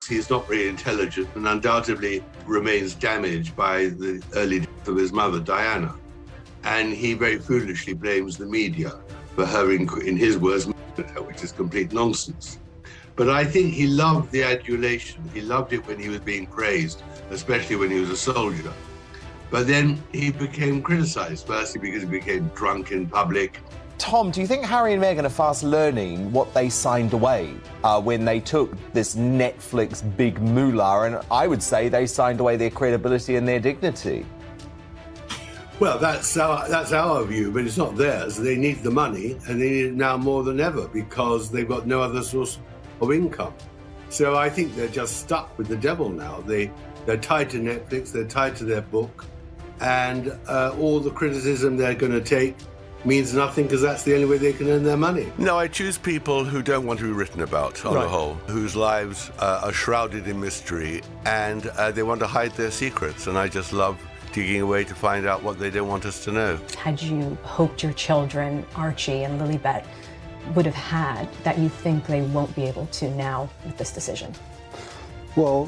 He's not very intelligent and undoubtedly remains damaged by the early death of his mother, Diana. And he very foolishly blames the media for her, in his words, which is complete nonsense. But I think he loved the adulation. He loved it when he was being praised, especially when he was a soldier. But then he became criticized, firstly because he became drunk in public. Tom, do you think Harry and Meghan are fast learning what they signed away when they took this Netflix big moolah? And I would say they signed away their credibility and their dignity. Well, that's our view, but it's not theirs. They need the money, and they need it now more than ever because they've got no other source of income. So I think they're just stuck with the devil now. They're tied to Netflix, they're tied to their book, and all the criticism they're going to take means nothing because that's the only way they can earn their money. No, I choose people who don't want to be written about on the whole, whose lives are shrouded in mystery, and they want to hide their secrets, and I just love digging away to find out what they don't want us to know. Had you hoped your children, Archie and Lilibet, would have had that you think they won't be able to now with this decision? Well,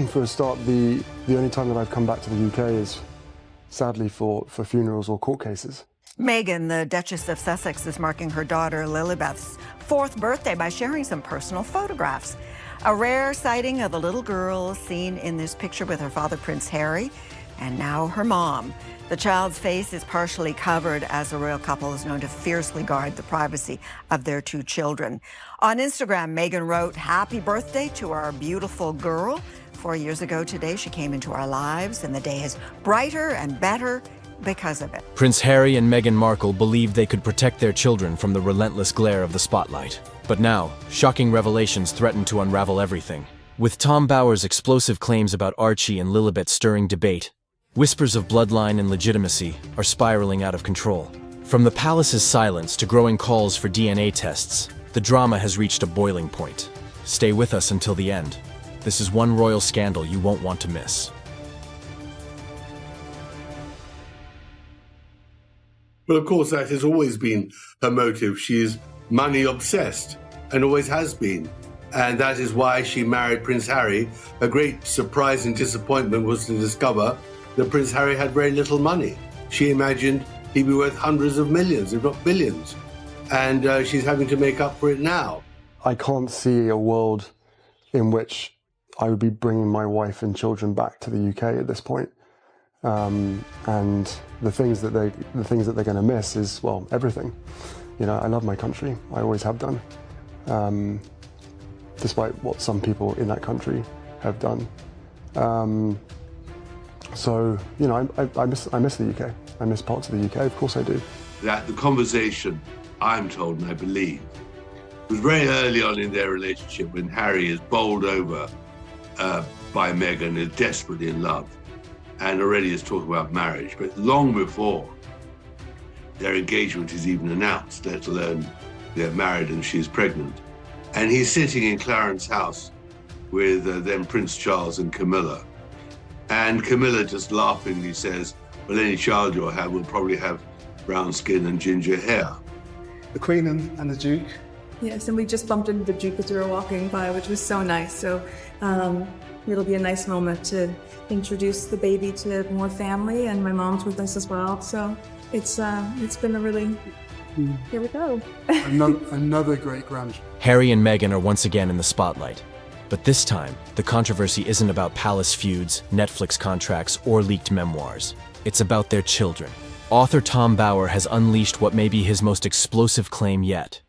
for a start, the only time that I've come back to the UK is sadly for funerals or court cases. Meghan, the Duchess of Sussex, is marking her daughter Lilibeth's 4th birthday by sharing some personal photographs. A rare sighting of a little girl seen in this picture with her father, Prince Harry, and now her mom. The child's face is partially covered as the royal couple is known to fiercely guard the privacy of their 2 children. On Instagram, Meghan wrote, "Happy birthday to our beautiful girl. 4 years ago today, she came into our lives, and the day is brighter and better because of it." Prince Harry and Meghan Markle believed they could protect their children from the relentless glare of the spotlight. But now, shocking revelations threaten to unravel everything. With Tom Bower's explosive claims about Archie and Lilibet stirring debate, whispers of bloodline and legitimacy are spiraling out of control. From the palace's silence to growing calls for DNA tests, the drama has reached a boiling point. Stay with us until the end. This is one royal scandal you won't want to miss. Well, of course, that has always been her motive. She's money obsessed and always has been. And that is why she married Prince Harry. A great surprise and disappointment was to discover that Prince Harry had very little money. She imagined he'd be worth hundreds of millions, if not billions. And she's having to make up for it now. I can't see a world in which I would be bringing my wife and children back to the UK at this point. And the things that they're going to miss is, well, everything. You know, I love my country. I always have done, despite what some people in that country have done. So, you know, I miss the UK. I miss parts of the UK, of course I do. That the conversation, I'm told and I believe, was very early on in their relationship when Harry is bowled over by Meghan, is desperately in love, and already is talking about marriage. But long before their engagement is even announced, let alone they're married and she's pregnant. And he's sitting in Clarence House with then Prince Charles and Camilla. And Camilla just laughingly says, well, any child you'll have will probably have brown skin and ginger hair. The Queen and the Duke. Yes, and we just bumped into the Duke as we were walking by, which was so nice. So it'll be a nice moment to introduce the baby to more family, and my mom's with us as well. So it's been a really, here we go. another great grandchild. Harry and Meghan are once again in the spotlight. But this time, the controversy isn't about palace feuds, Netflix contracts, or leaked memoirs. It's about their children. Author Tom Bower has unleashed what may be his most explosive claim yet,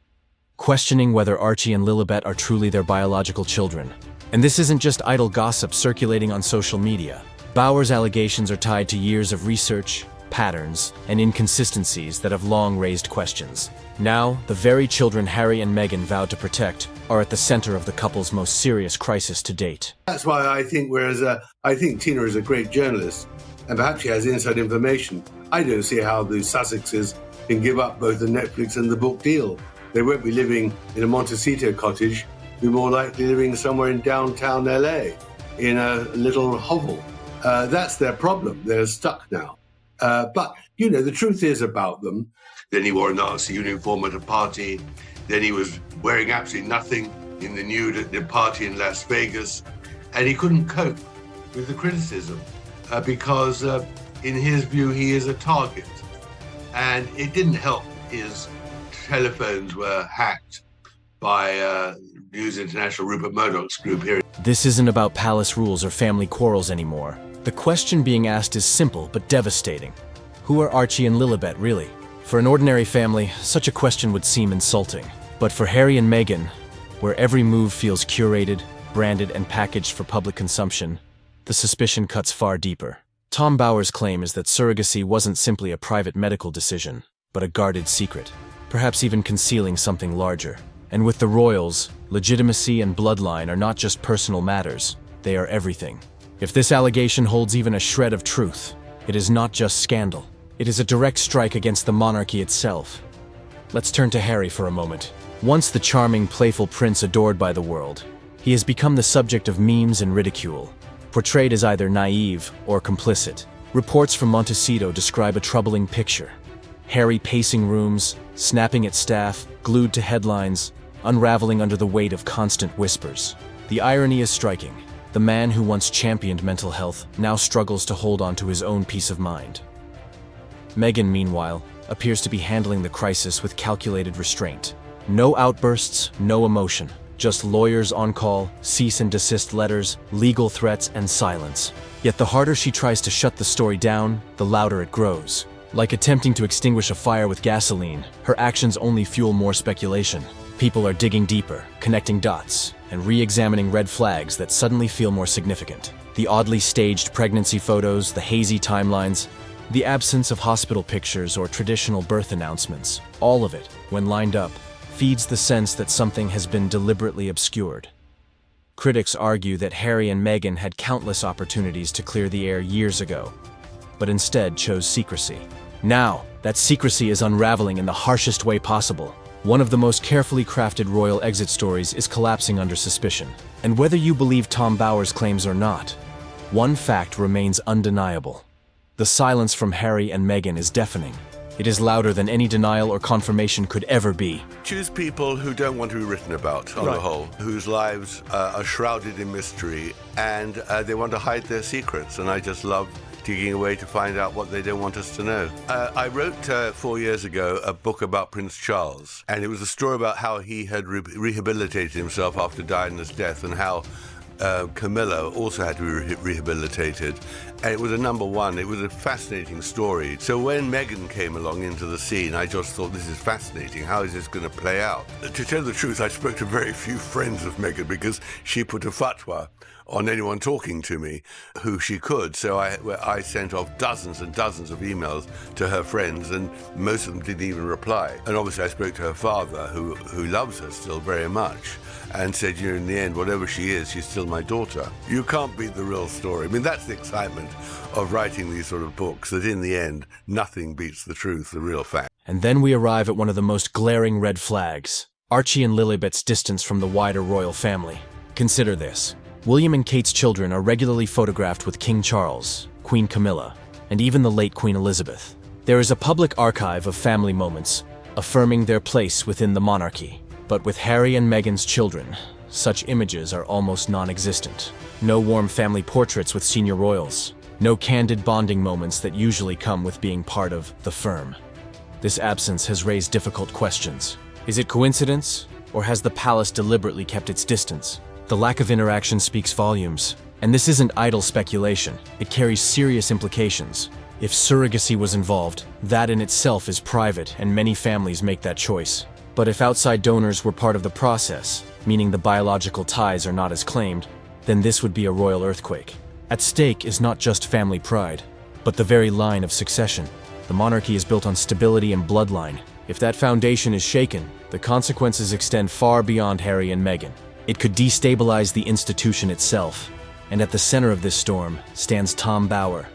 questioning whether Archie and Lilibet are truly their biological children. And this isn't just idle gossip circulating on social media. Bower's allegations are tied to years of research, patterns, and inconsistencies that have long raised questions. Now, the very children Harry and Meghan vowed to protect are at the center of the couple's most serious crisis to date. That's why I think, I think Tina is a great journalist, and perhaps she has inside information. I don't see how the Sussexes can give up both the Netflix and the book deal. They won't be living in a Montecito cottage. They'll be more likely living somewhere in downtown LA, in a little hovel. That's their problem. They're stuck now. But, you know, the truth is about them. Then he wore a Nazi uniform at a party. Then he was wearing absolutely nothing in the nude at the party in Las Vegas. and he couldn't cope with the criticism because in his view, he is a target. And it didn't help his telephones were hacked by News International, Rupert Murdoch's group here. This isn't about palace rules or family quarrels anymore. The question being asked is simple but devastating. Who are Archie and Lilibet really? For an ordinary family, such a question would seem insulting. But for Harry and Meghan, where every move feels curated, branded, and packaged for public consumption, the suspicion cuts far deeper. Tom Bower's claim is that surrogacy wasn't simply a private medical decision, but a guarded secret, perhaps even concealing something larger. And with the royals, legitimacy and bloodline are not just personal matters, they are everything. If this allegation holds even a shred of truth, it is not just scandal. It is a direct strike against the monarchy itself. Let's turn to Harry for a moment. Once the charming, playful prince adored by the world, he has become the subject of memes and ridicule, portrayed as either naive or complicit. Reports from Montecito describe a troubling picture. Harry pacing rooms, snapping at staff, glued to headlines, unraveling under the weight of constant whispers. The irony is striking. The man who once championed mental health now struggles to hold on to his own peace of mind. Meghan, meanwhile, appears to be handling the crisis with calculated restraint. No outbursts, no emotion. Just lawyers on call, cease and desist letters, legal threats, and silence. Yet the harder she tries to shut the story down, the louder it grows. Like attempting to extinguish a fire with gasoline, her actions only fuel more speculation. People are digging deeper, connecting dots, and re-examining red flags that suddenly feel more significant. The oddly staged pregnancy photos, the hazy timelines, the absence of hospital pictures or traditional birth announcements, all of it, when lined up, feeds the sense that something has been deliberately obscured. Critics argue that Harry and Meghan had countless opportunities to clear the air years ago, but instead chose secrecy. Now, that secrecy is unraveling in the harshest way possible. One of the most carefully crafted royal exit stories is collapsing under suspicion. And whether you believe Tom Bower's claims or not, one fact remains undeniable. The silence from Harry and Meghan is deafening. It is louder than any denial or confirmation could ever be. Choose people who don't want to be written about, on the whole, whose lives are shrouded in mystery, and they want to hide their secrets, and I just love digging away to find out what they don't want us to know. I wrote 4 years ago a book about Prince Charles, and it was a story about how he had rehabilitated himself after Diana's death, and how Camilla also had to be rehabilitated, and it was a #1. It was a fascinating story. So when Meghan came along into the scene, I just thought, this is fascinating. How is this going to play out? To tell the truth, I spoke to very few friends of Meghan because she put a fatwa on anyone talking to me who she could. So I sent off dozens and dozens of emails to her friends, and most of them didn't even reply. And obviously I spoke to her father, who loves her still very much, and said, you know, in the end, whatever she is, she's still my daughter. You can't beat the real story. I mean, that's the excitement of writing these sort of books, that in the end, nothing beats the truth, the real fact. And then we arrive at one of the most glaring red flags: Archie and Lilibet's distance from the wider royal family. Consider this. William and Kate's children are regularly photographed with King Charles, Queen Camilla, and even the late Queen Elizabeth. There is a public archive of family moments, affirming their place within the monarchy. But with Harry and Meghan's children, such images are almost non-existent. No warm family portraits with senior royals. No candid bonding moments that usually come with being part of the firm. This absence has raised difficult questions. Is it coincidence, or has the palace deliberately kept its distance? The lack of interaction speaks volumes. And this isn't idle speculation. It carries serious implications. If surrogacy was involved, that in itself is private, and many families make that choice. But if outside donors were part of the process, meaning the biological ties are not as claimed, then this would be a royal earthquake. At stake is not just family pride, but the very line of succession. The monarchy is built on stability and bloodline. If that foundation is shaken, the consequences extend far beyond Harry and Meghan. It could destabilize the institution itself. And at the center of this storm stands Tom Bower.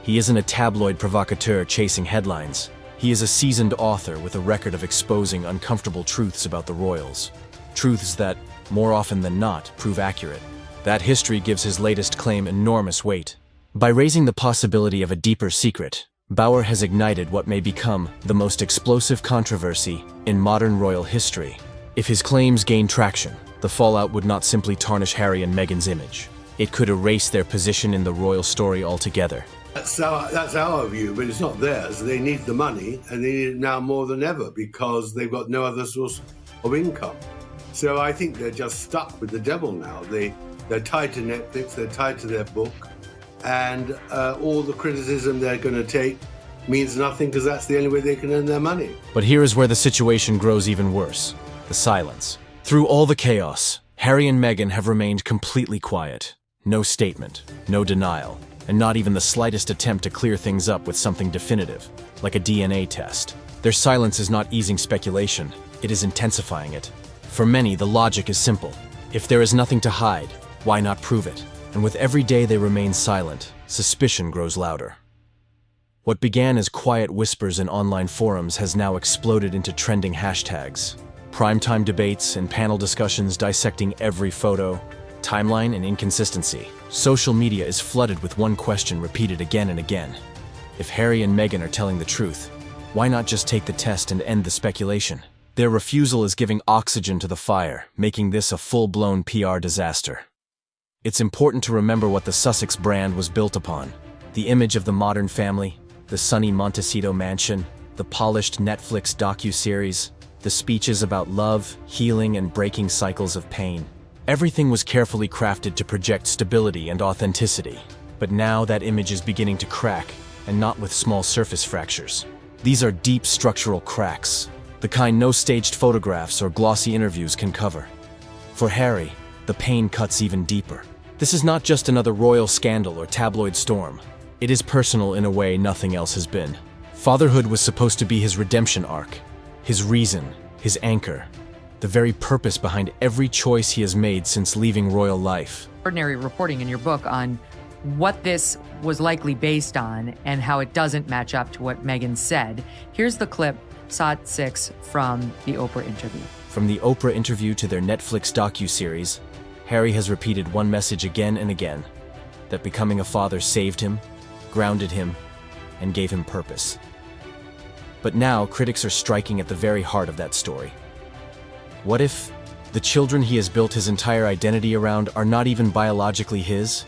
He isn't a tabloid provocateur chasing headlines. He is a seasoned author with a record of exposing uncomfortable truths about the royals. Truths that, more often than not, prove accurate. That history gives his latest claim enormous weight. By raising the possibility of a deeper secret, Bower has ignited what may become the most explosive controversy in modern royal history. If his claims gain traction, the fallout would not simply tarnish Harry and Meghan's image. It could erase their position in the royal story altogether. That's our view, but it's not theirs. They need the money, and they need it now more than ever because they've got no other source of income. So I think they're just stuck with the devil now. They're tied to Netflix, they're tied to their book, and all the criticism they're going to take means nothing because that's the only way they can earn their money. But here is where the situation grows even worse: the silence. Through all the chaos, Harry and Meghan have remained completely quiet. No statement, no denial, and not even the slightest attempt to clear things up with something definitive, like a DNA test. Their silence is not easing speculation, it is intensifying it. For many, the logic is simple. If there is nothing to hide, why not prove it? And with every day they remain silent, suspicion grows louder. What began as quiet whispers in online forums has now exploded into trending hashtags. Primetime debates and panel discussions dissecting every photo, timeline, and inconsistency. Social media is flooded with one question repeated again and again. If Harry and Meghan are telling the truth, why not just take the test and end the speculation? Their refusal is giving oxygen to the fire, making this a full-blown PR disaster. It's important to remember what the Sussex brand was built upon: the image of the modern family, the sunny Montecito mansion, the polished Netflix docu-series, the speeches about love, healing, and breaking cycles of pain. Everything was carefully crafted to project stability and authenticity. But now that image is beginning to crack, and not with small surface fractures. These are deep structural cracks, the kind no staged photographs or glossy interviews can cover. For Harry, the pain cuts even deeper. This is not just another royal scandal or tabloid storm. It is personal in a way nothing else has been. Fatherhood was supposed to be his redemption arc, his reason, his anchor, the very purpose behind every choice he has made since leaving royal life. Ordinary reporting in your book on what this was likely based on and how it doesn't match up to what Meghan said. Here's the clip, Sot 6, from the Oprah interview. From the Oprah interview to their Netflix docu-series, Harry has repeated one message again and again: that becoming a father saved him, grounded him, and gave him purpose. But now critics are striking at the very heart of that story. What if the children he has built his entire identity around are not even biologically his?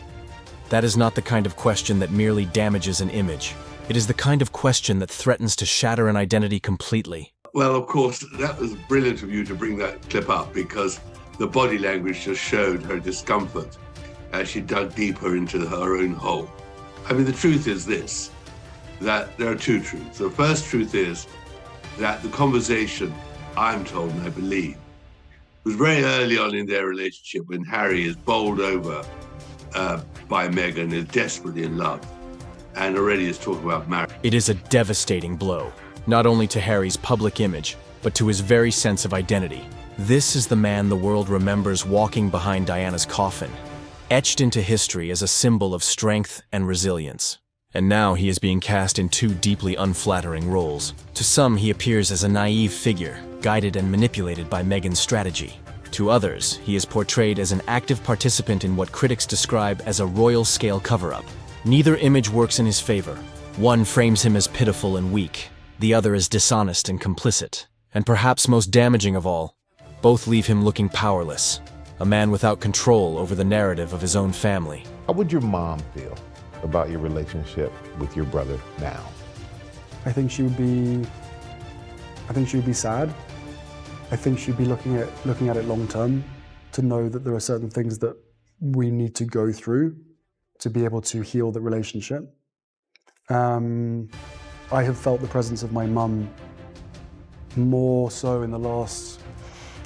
That is not the kind of question that merely damages an image. It is the kind of question that threatens to shatter an identity completely. Well, of course, that was brilliant of you to bring that clip up because the body language just showed her discomfort as she dug deeper into her own hole. I mean, the truth is this, that there are two truths. The first truth is that the conversation, I'm told and I believe, was very early on in their relationship when Harry is bowled over by Meghan, is desperately in love, and already is talking about marriage. It is a devastating blow, not only to Harry's public image, but to his very sense of identity. This is the man the world remembers walking behind Diana's coffin, etched into history as a symbol of strength and resilience. And now he is being cast in two deeply unflattering roles. To some, he appears as a naive figure, guided and manipulated by Meghan's strategy. To others, he is portrayed as an active participant in what critics describe as a royal-scale cover-up. Neither image works in his favor. One frames him as pitiful and weak, the other as dishonest and complicit. And perhaps most damaging of all, both leave him looking powerless, a man without control over the narrative of his own family. How would your mom feel about your relationship with your brother now? I think she would be sad. I think she'd be looking at it long term, to know that there are certain things that we need to go through to be able to heal the relationship. I have felt the presence of my mum more so in the last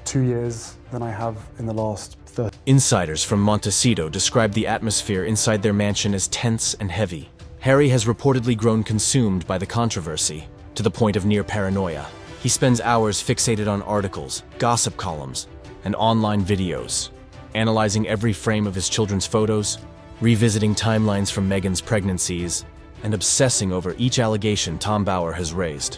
2 years than I have in the last 30. Insiders from Montecito describe the atmosphere inside their mansion as tense and heavy. Harry has reportedly grown consumed by the controversy, to the point of near paranoia. He spends hours fixated on articles, gossip columns, and online videos, analyzing every frame of his children's photos, revisiting timelines from Meghan's pregnancies, and obsessing over each allegation Tom Bower has raised.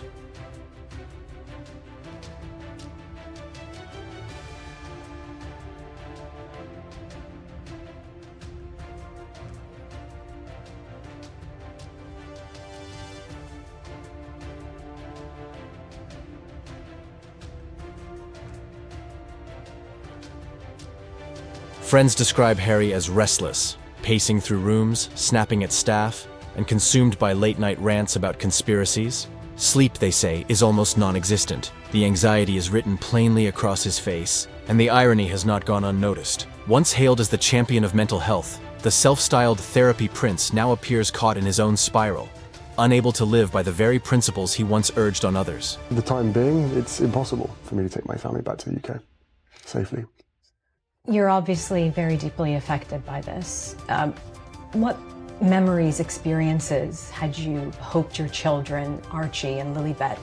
Friends describe Harry as restless, pacing through rooms, snapping at staff, and consumed by late-night rants about conspiracies. Sleep, they say, is almost non-existent. The anxiety is written plainly across his face, and the irony has not gone unnoticed. Once hailed as the champion of mental health, the self-styled therapy prince now appears caught in his own spiral, unable to live by the very principles he once urged on others. For the time being, it's impossible for me to take my family back to the UK safely. You're obviously very deeply affected by this. What memories, experiences had you hoped your children, Archie and Lilibet,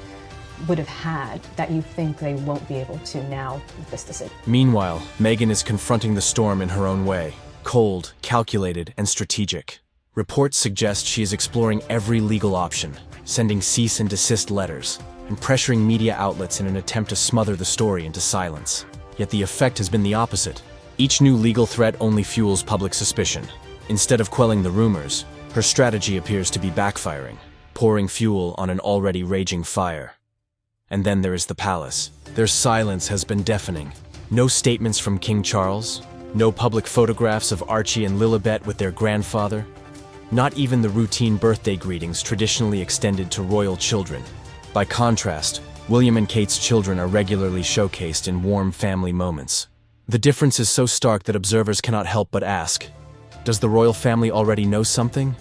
would have had that you think they won't be able to now with this decision? Meanwhile, Meghan is confronting the storm in her own way, cold, calculated, and strategic. Reports suggest she is exploring every legal option, sending cease and desist letters, and pressuring media outlets in an attempt to smother the story into silence. Yet the effect has been the opposite. Each new legal threat only fuels public suspicion. Instead of quelling the rumors, her strategy appears to be backfiring, pouring fuel on an already raging fire. And then there is the palace. Their silence has been deafening. No statements from King Charles, no public photographs of Archie and Lilibet with their grandfather, not even the routine birthday greetings traditionally extended to royal children. By contrast, William and Kate's children are regularly showcased in warm family moments. The difference is so stark that observers cannot help but ask, does the royal family already know something?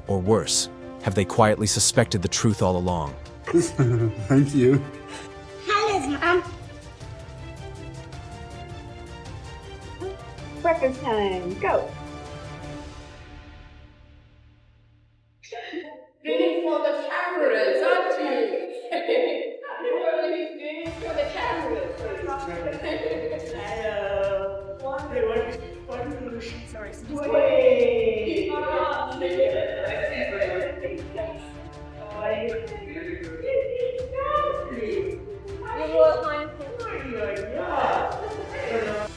Or worse, have they quietly suspected the truth all along? Thank you. Hello, Mom. Breakfast time, go. Reading for the cameras, aren't you? Reading for the cameras. Hello. Wait.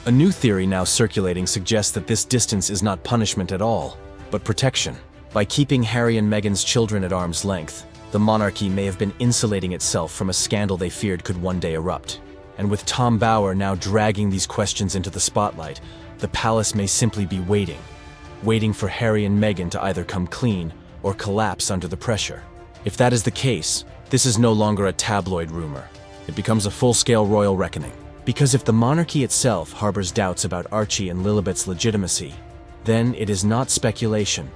A new theory now circulating suggests that this distance is not punishment at all, but protection. By keeping Harry and Meghan's children at arm's length, the monarchy may have been insulating itself from a scandal they feared could one day erupt. And with Tom Bower now dragging these questions into the spotlight, the palace may simply be waiting for Harry and Meghan to either come clean or collapse under the pressure. If that is the case, this is no longer a tabloid rumor. It becomes a full-scale royal reckoning. Because if the monarchy itself harbors doubts about Archie and Lilibet's legitimacy, then it is not speculation,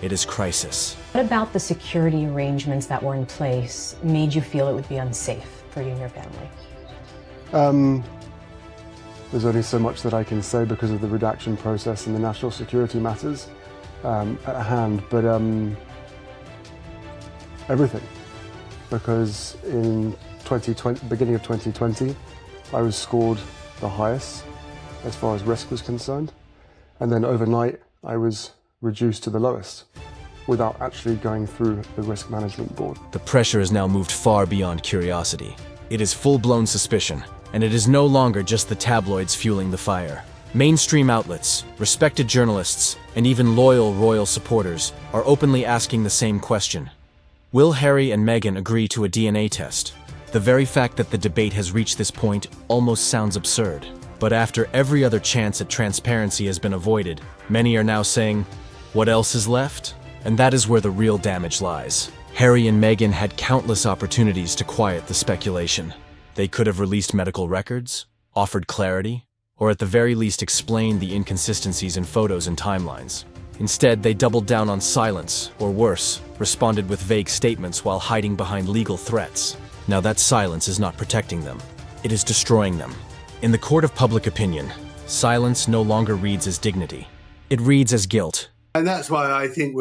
it is crisis. What about the security arrangements that were in place made you feel it would be unsafe for you and your family? There's only so much that I can say because of the redaction process and the national security matters at hand, but everything. Because in beginning of 2020, I was scored the highest as far as risk was concerned, and then overnight I was reduced to the lowest without actually going through the risk management board. The pressure has now moved far beyond curiosity. It is full-blown suspicion, and it is no longer just the tabloids fueling the fire. Mainstream outlets, respected journalists, and even loyal royal supporters are openly asking the same question. Will Harry and Meghan agree to a DNA test? The very fact that the debate has reached this point almost sounds absurd. But after every other chance at transparency has been avoided, many are now saying, what else is left? And that is where the real damage lies. Harry and Meghan had countless opportunities to quiet the speculation. They could have released medical records, offered clarity, or at the very least explained the inconsistencies in photos and timelines. Instead, they doubled down on silence, or worse, responded with vague statements while hiding behind legal threats. Now that silence is not protecting them. It is destroying them. In the court of public opinion, silence no longer reads as dignity. It reads as guilt. And that's why I think,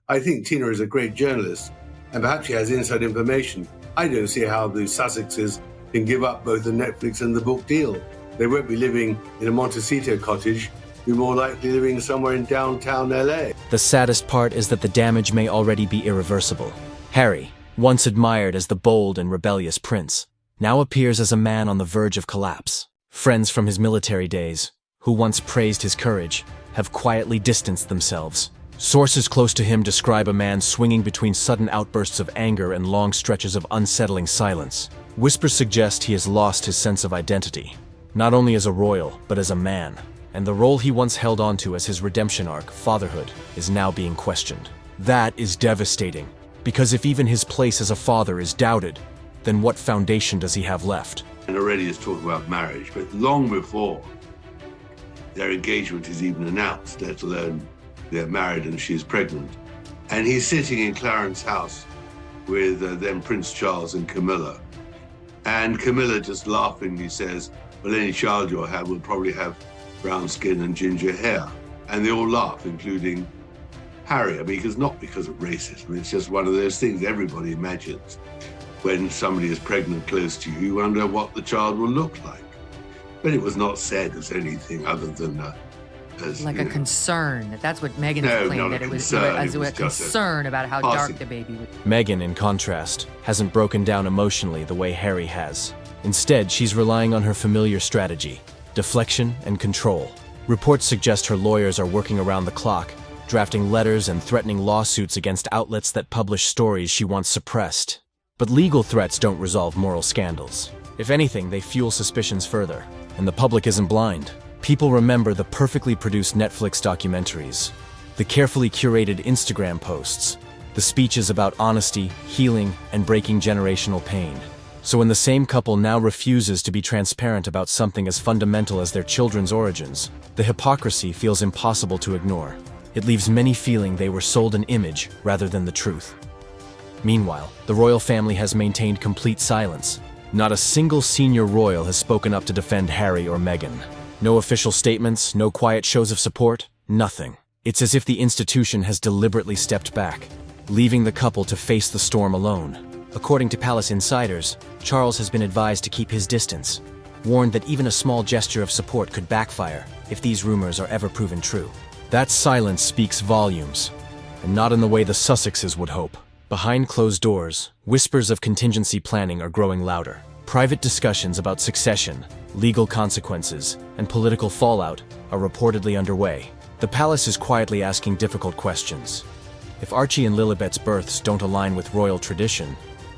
I think Tina is a great journalist, and perhaps she has inside information. I don't see how the Sussexes can give up both the Netflix and the book deal. They won't be living in a Montecito cottage, be more likely living somewhere in downtown LA. The saddest part is that the damage may already be irreversible. Harry, once admired as the bold and rebellious prince, now appears as a man on the verge of collapse. Friends from his military days, who once praised his courage, have quietly distanced themselves. Sources close to him describe a man swinging between sudden outbursts of anger and long stretches of unsettling silence. Whispers suggest he has lost his sense of identity, not only as a royal, but as a man. and the role he once held onto as his redemption arc, fatherhood, is now being questioned. That is devastating, because if even his place as a father is doubted, then what foundation does he have left? And already is talking about marriage, but long before their engagement is even announced, let alone they're married and she's pregnant. And he's sitting in Clarence's house with then Prince Charles and Camilla. And Camilla just laughingly says, well, any child you'll have will probably have brown skin and ginger hair. And they all laugh, including Harry. I mean, not because of racism, it's just one of those things everybody imagines. When somebody is pregnant close to you, you wonder what the child will look like. But it was not said as anything other than like a concern. That's what Meghan No, claimed, not a that it was concern. a concern about how dark the baby would be. Meghan, in contrast, hasn't broken down emotionally the way Harry has. Instead, she's relying on her familiar strategy: deflection and control. Reports suggest her lawyers are working around the clock, drafting letters and threatening lawsuits against outlets that publish stories she once suppressed. But legal threats don't resolve moral scandals. If anything, they fuel suspicions further. And the public isn't blind. People remember the perfectly produced Netflix documentaries, the carefully curated Instagram posts, the speeches about honesty, healing, and breaking generational pain. So when the same couple now refuses to be transparent about something as fundamental as their children's origins, the hypocrisy feels impossible to ignore. It leaves many feeling they were sold an image rather than the truth. Meanwhile, the royal family has maintained complete silence. Not a single senior royal has spoken up to defend Harry or Meghan. No official statements, no quiet shows of support, nothing. It's as if the institution has deliberately stepped back, leaving the couple to face the storm alone. According to palace insiders, Charles has been advised to keep his distance, warned that even a small gesture of support could backfire if these rumors are ever proven true. That silence speaks volumes, and not in the way the Sussexes would hope. Behind closed doors, whispers of contingency planning are growing louder. Private discussions about succession, legal consequences, and political fallout are reportedly underway. The palace is quietly asking difficult questions. If Archie and Lilibet's births don't align with royal tradition,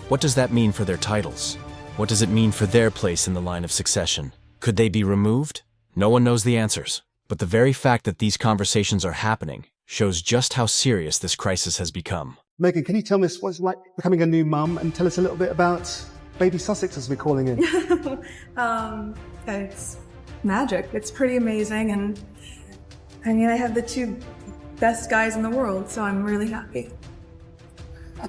what does that mean for their titles? What does it mean for their place in the line of succession? Could they be removed? No one knows the answers. But the very fact that these conversations are happening shows just how serious this crisis has become. Meghan, can you tell us what it's like becoming a new mum and tell us a little bit about baby Sussex, as we're calling it? It's magic. It's pretty amazing. And I mean, I have the two best guys in the world, so I'm really happy.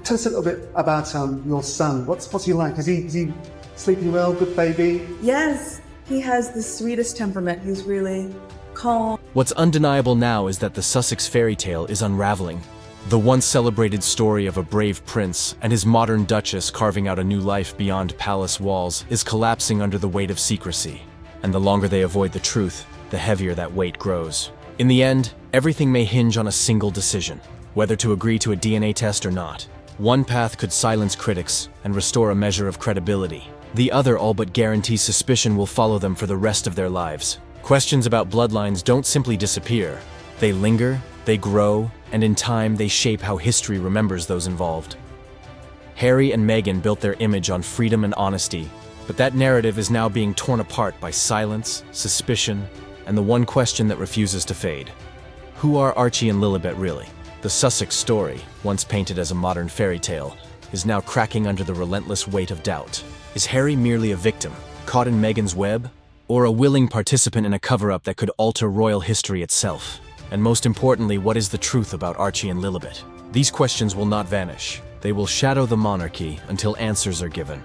Tell us a little bit about your son. What's he like? Is he sleeping well? Good baby? Yes, he has the sweetest temperament. He's really calm. What's undeniable now is that the Sussex fairy tale is unraveling. The once celebrated story of a brave prince and his modern Duchess carving out a new life beyond palace walls is collapsing under the weight of secrecy. And the longer they avoid the truth, the heavier that weight grows. In the end, everything may hinge on a single decision, whether to agree to a DNA test or not. One path could silence critics and restore a measure of credibility. The other all but guarantees suspicion will follow them for the rest of their lives. Questions about bloodlines don't simply disappear. They linger, they grow, and in time they shape how history remembers those involved. Harry and Meghan built their image on freedom and honesty, but that narrative is now being torn apart by silence, suspicion, and the one question that refuses to fade. Who are Archie and Lilibet really? The Sussex story, once painted as a modern fairy tale, is now cracking under the relentless weight of doubt. Is Harry merely a victim, caught in Meghan's web, or a willing participant in a cover-up that could alter royal history itself? And most importantly, what is the truth about Archie and Lilibet? These questions will not vanish. They will shadow the monarchy until answers are given.